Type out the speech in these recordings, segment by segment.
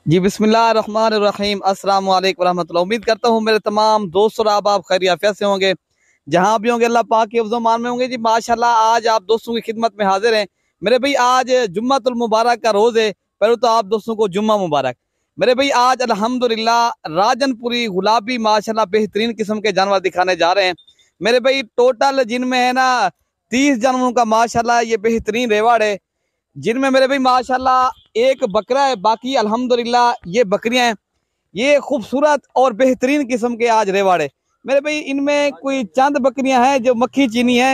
जी बिस्मिल्लाहिर्रहमानिर्रहीम अस्सलाम वालेकुम रहमतुल्लाह। उम्मीद करता हूँ मेरे तमाम दोस्त और आप खैरियत से होंगे, जहाँ भी होंगे अल्लाह पाक के हिफ्ज़ मान में होंगे। जी माशाल्लाह आज आप दोस्तों की खिदमत में हाजिर हैं मेरे भाई। आज जुम्मतुल मुबारक का रोज़ है। पहले तो आप दोस्तों को जुम्मा मुबारक मेरे भाई। आज अल्हम्दुलिल्लाह राजनपुरी गुलाबी माशाल्लाह बेहतरीन किस्म के जानवर दिखाने जा रहे हैं मेरे भाई। टोटल जिनमें है ना 30 जानवरों का माशाल्लाह ये बेहतरीन रेवाड़ है, जिनमें मेरे भाई माशाल्लाह एक बकरा है, बाकी अल्हम्दुलिल्लाह ये बकरियां हैं। ये खूबसूरत और बेहतरीन किस्म के आज रेवाड़े मेरे भाई। इनमें कोई चंद बकरियां हैं जो मक्खी चीनी है,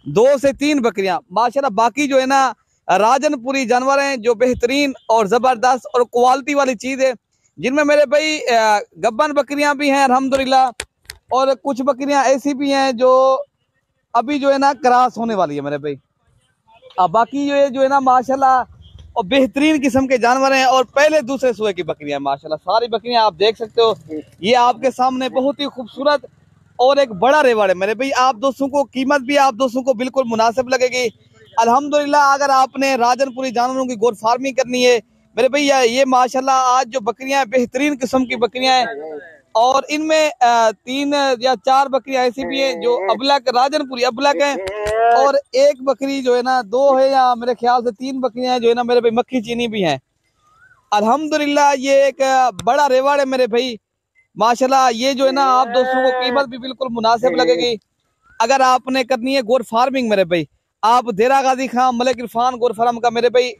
2 से 3 बकरियां माशाल्लाह। बाकी जो है ना राजनपुरी जानवर हैं जो बेहतरीन और ज़बरदस्त और क्वालिटी वाली चीज़ है, जिनमें मेरे भाई गब्बन बकरियां भी हैं अल्हम्दुलिल्लाह, और कुछ बकरियां ऐसी भी हैं जो अभी जो है ना क्रॉस होने वाली है मेरे भाई। अब बाकी जो है ना माशाल्लाह और बेहतरीन किस्म के जानवर हैं, और पहले दूसरे सुए की बकरियां हैं माशाल्लाह। सारी बकरियां आप देख सकते हो, ये आपके सामने बहुत ही खूबसूरत और एक बड़ा रेवाड़ है मेरे भाई। आप दोस्तों को कीमत भी आप दोस्तों को बिल्कुल मुनासिब लगेगी अल्हम्दुलिल्लाह। अगर आपने राजनपुरी जानवरों की गोट फार्मिंग करनी है मेरे भाई, ये माशाल्लाह आज जो बकरियां बेहतरीन किस्म की बकरियां हैं, और इनमें 3 या 4 बकरियां ऐसी भी हैं जो अबलक राजनपुरी अबलक हैं, और एक बकरी जो है ना 2 है, या मेरे ख्याल से 3 बकरियां जो है ना मेरे भाई मक्खी चीनी भी हैं अल्हम्दुलिल्लाह। ये एक बड़ा रेवाड़ है मेरे भाई माशाल्लाह। ये जो है ना आप दोस्तों को कीमत भी बिल्कुल मुनासिब लगेगी। अगर आपने करनी है गोट फार्मिंग मेरे भाई, आप देरा गाजी खां मलिक इरफान गोट फार्म का मेरे भाई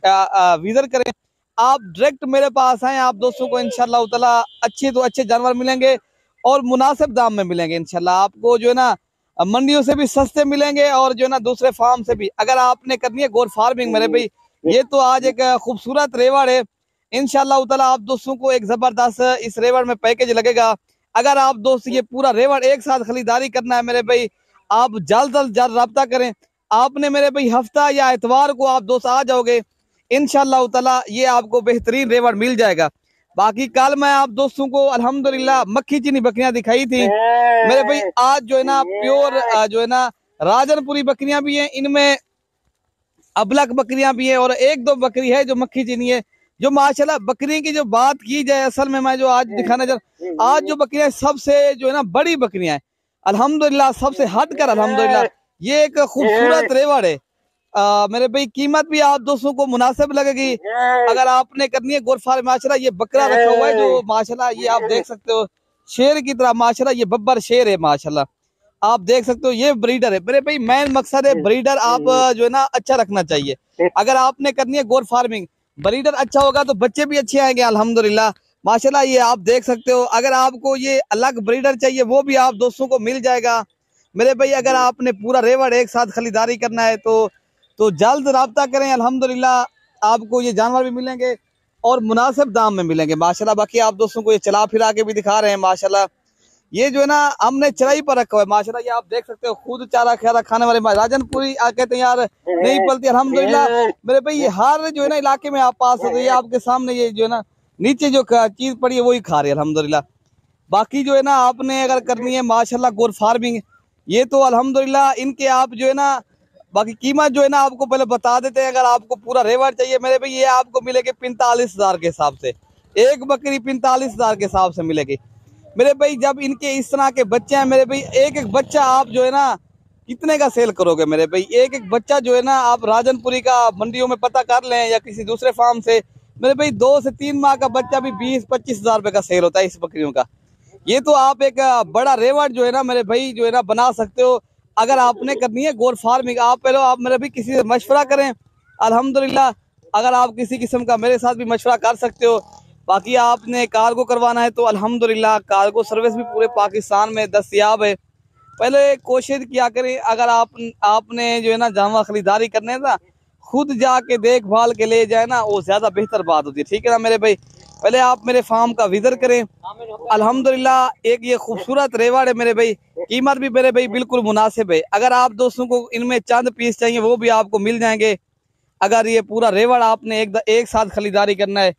विजिट करें। आप डायरेक्ट मेरे पास आए, आप दोस्तों को इंशाल्लाह ताला अच्छे तो अच्छे जानवर मिलेंगे और मुनासिब दाम में मिलेंगे इंशाल्लाह। आपको जो है ना मंडियों से भी सस्ते मिलेंगे, और जो है ना दूसरे फार्म से भी। अगर आपने करनी है गोट फार्मिंग मेरे भाई, ये तो आज एक खूबसूरत रेवाड़ है इंशाल्लाह ताला। आप दोस्तों को एक जबरदस्त इस रेवाड़ में पैकेज लगेगा। अगर आप दोस्त ये पूरा रेवाड़ एक साथ खरीदारी करना है मेरे भाई, आप जल्द से जल्द रब्ता करें। आपने मेरे भाई हफ्ता या इतवार को आप दोस्त आ जाओगे इंशाल्लाह ताला, ये आपको बेहतरीन रेवाड़ मिल जाएगा। बाकी कल मैं आप दोस्तों को अल्हम्दुलिल्लाह मक्खी चीनी बकरियां दिखाई थी मेरे भाई। आज जो है ना प्योर जो है ना राजनपुरी बकरियां भी हैं, इनमें अबलक बकरियां भी है, और 1-2 बकरी है जो मक्खी चीनी है। जो माशाल्लाह बकरी की जो बात की जाए, असल में मैं जो आज दिखाना चाह, आज जो बकरियां सबसे जो है ना बड़ी बकरियां हैं अल्हम्दुलिल्लाह, सबसे हटकर अल्हम्दुलिल्लाह ये एक खूबसूरत रेवाड़ है मेरे भाई। कीमत भी आप दोस्तों को मुनासिब लगेगी। अगर आपने करनी है गोट फार्म माशाल्लाह, ये बकरा रखा हुआ है जो माशाल्लाह ये आप देख सकते हो शेर की तरह माशाल्लाह। ये बब्बर शेर है माशाल्लाह, आप देख सकते हो। ये ब्रीडर है मेरे भाई, मेन मकसद है ब्रीडर आप जो है ना अच्छा रखना चाहिए। अगर आपने करनी है गोट फार्मिंग, ब्रीडर अच्छा होगा तो बच्चे भी अच्छे आएंगे अल्हम्दुलिल्लाह माशाल्लाह। ये आप देख सकते हो। अगर आपको ये अलग ब्रीडर चाहिए वो भी आप दोस्तों को मिल जाएगा मेरे भाई। अगर आपने पूरा रेवाड़ एक साथ खरीदारी करना है तो जल्द राब्ता करें अल्हम्दुलिल्लाह। आपको ये जानवर भी मिलेंगे और मुनासिब दाम में मिलेंगे माशाल्लाह। बाकी आप दोस्तों को ये चला फिरा के भी दिखा रहे हैं माशाल्लाह। ये जो है ना हमने चराई पर रखा हुआ है माशाल्लाह। ये आप देख सकते हो खुद चारा खारा खाने वाले राजनपुरी कहते हैं यार नहीं पलती अल्हम्दुलिल्लाह मेरे भाई। ये हर जो है ना इलाके में आप पास होते हैं, आपके सामने ये जो है ना नीचे जो चीज पड़ी है वही खा रही है अल्हम्दुलिल्लाह। बाकी जो है ना आपने अगर करनी है माशाल्लाह गोट फार्मिंग, ये तो अल्हम्दुलिल्लाह इनके आप जो है ना बाकी कीमत जो है ना आपको पहले बता देते हैं। अगर आपको पूरा रेवाड़ चाहिए मेरे भाई, ये आपको मिलेगी 45,000 के हिसाब से। एक बकरी 45,000 के हिसाब से मिलेगी मेरे भाई। जब इनके इस तरह के बच्चे हैं मेरे भाई, एक एक बच्चा आप जो है ना कितने का सेल करोगे मेरे भाई। एक एक बच्चा जो है ना आप राजनपुरी का मंडियों में पता कर लें या किसी दूसरे फार्म से मेरे भाई, 2 से 3 माह का बच्चा भी 20-25 हजार रुपए का सेल होता है इस बकरियों का। ये तो आप एक बड़ा रेवाड़ जो है ना मेरे भाई जो है ना बना सकते हो। अगर आपने करनी है गोट फार्मिंग, आप पहले आप मेरे भी किसी से मशवरा करें अल्हम्दुलिल्लाह। अगर आप किसी किस्म का मेरे साथ भी मशवरा कर सकते हो। बाकी आपने कार्गो करवाना है तो अल्हम्दुलिल्लाह कार्गो सर्विस भी पूरे पाकिस्तान में दस्तयाब है। पहले कोशिश किया करें, अगर आपने जो है ना जानवर खरीदारी करने ना खुद जाके देखभाल के ले जाए ना, वो ज्यादा बेहतर बात होती है। ठीक है ना मेरे भाई, पहले आप मेरे फार्म का विजिट करें अल्हम्दुलिल्लाह। एक ये खूबसूरत रेवाड़ है मेरे भाई, कीमत भी मेरे भाई बिल्कुल मुनासिब है। अगर आप दोस्तों को इनमें चंद पीस चाहिए वो भी आपको मिल जाएंगे। अगर ये पूरा रेवाड़ आपने एक साथ खरीदारी करना है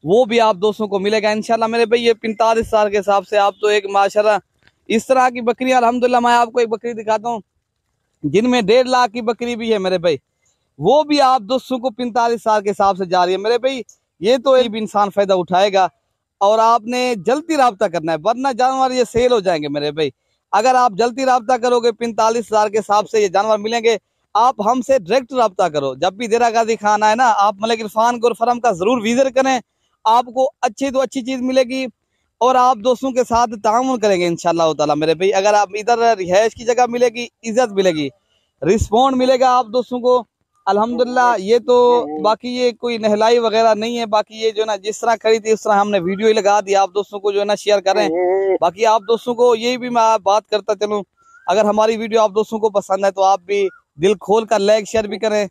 वो भी आप दोस्तों को मिलेगा इंशाल्लाह मेरे भाई। ये 45 साल के हिसाब से आप तो एक माशाल्लाह इस तरह की बकरियां अल्हम्दुलिल्लाह। मैं आपको एक बकरी दिखाता हूँ जिनमें 1.5 लाख की बकरी भी है मेरे भाई, वो भी आप दोस्तों को 45 साल के हिसाब से जा रही है मेरे भाई। ये तो एक भी इंसान फायदा उठाएगा। और आपने जल्दी राब्ता करना है, वरना जानवर ये सेल हो जाएंगे मेरे भाई। अगर आप जल्दी राब्ता करोगे 45,000 के हिसाब से ये जानवर मिलेंगे। आप हमसे डायरेक्ट राब्ता करो। जब भी देरा गाजी खान आए ना, आप मलिक इरफान गुर फरम का जरूर विजिट करें। आपको अच्छी तो अच्छी चीज मिलेगी और आप दोस्तों के साथ ताउन करेंगे इंशाल्लाह ताला मेरे भाई। अगर आप इधर रिहाइश की जगह मिलेगी, इज्जत मिलेगी, रिस्पॉन्ड मिलेगा आप दोस्तों को, अल्हम्दुलिल्लाह। ये तो बाकी ये कोई नहलाई वगैरह नहीं है। बाकी ये जो है ना, जिस तरह करी थी उस तरह हमने वीडियो ही लगा दी, आप दोस्तों को जो है ना शेयर करें। बाकी आप दोस्तों को यही भी मैं बात करता चलूँ, अगर हमारी वीडियो आप दोस्तों को पसंद है तो आप भी दिल खोल कर लाइक शेयर भी करें।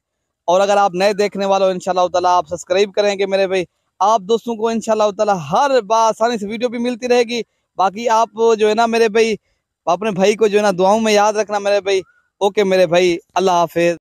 और अगर आप नए देखने वाले हो इंशाल्लाह ताला आप सब्सक्राइब करेंगे मेरे भाई। आप दोस्तों को इंशाल्लाह ताला हर बार आसानी से वीडियो भी मिलती रहेगी। बाकी आप जो है ना मेरे भाई, अपने भाई को जो है ना दुआओं में याद रखना मेरे भाई। ओके मेरे भाई, अल्लाह हाफिज।